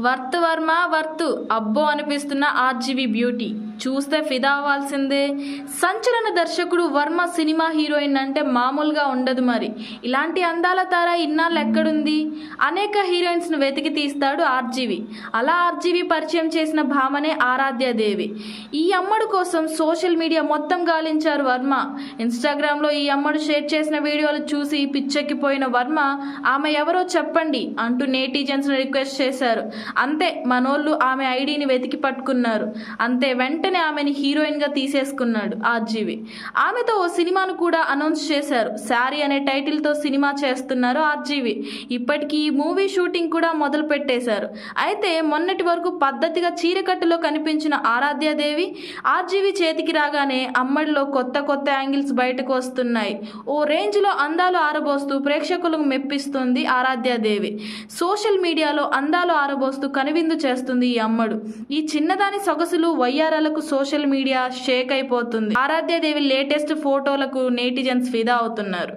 Worth Varma worth అబ్బో అనిపిస్తున్న RGV beauty చూస్తే ఫిదా అవ్వాల్సిందే. సంచలన దర్శకుడు వర్మ సినిమా హీరోయిన్ అంటే మామూలుగా ఉండదు. మరి ఇలాంటి అందాల తార ఇన్నాళ్ళు ఎక్కడుంది? అనేక హీరోయిన్స్ను వెతికి తీస్తాడు ఆర్జీవి. అలా ఆర్జీవి పరిచయం చేసిన భామనే ఆరాధ్యాదేవి. ఈ అమ్మడు కోసం సోషల్ మీడియా మొత్తం గాలించారు వర్మ. ఇన్స్టాగ్రామ్లో ఈ అమ్మడు షేర్ చేసిన వీడియోలు చూసి పిచ్చెక్కిపోయిన వర్మ ఆమె ఎవరో చెప్పండి అంటూ నెటిజన్స్ను రిక్వెస్ట్ చేశారు. అంతే మనోళ్ళు ఆమె ఐడిని వెతికి పట్టుకున్నారు. అంతే వెంటనే ఆమెని హీరోయిన్ గా తీసేసుకున్నాడు ఆర్జీవి. ఆమెతో ఓ సినిమాను కూడా అనౌన్స్ చేశారు. శారీ అనే టైటిల్ తో సినిమా చేస్తున్నారు ఆర్జీవి. ఇప్పటికీ ఈ మూవీ షూటింగ్ కూడా మొదలు పెట్టేశారు. అయితే మొన్నటి వరకు పద్ధతిగా చీరకట్టులో కనిపించిన ఆరాధ్యాదేవి ఆర్జీవి చేతికి రాగానే అమ్మడిలో కొత్త కొత్త యాంగిల్స్ బయటకు వస్తున్నాయి. ఓ రేంజ్ లో అందాలు ఆరబోస్తూ ప్రేక్షకులకు మెప్పిస్తుంది ఆరాధ్యాదేవి. సోషల్ మీడియాలో అందాలు ఆరబోస్తూ కనువిందు చేస్తుంది ఈ అమ్మడు. ఈ చిన్నదాని సొగసులు వయ్యారాలకు సోషల్ మీడియా షేక్ అయిపోతుంది. ఆరాధ్యాదేవి లేటెస్ట్ ఫోటోలకు నెటిజన్స్ ఫిదా అవుతున్నారు.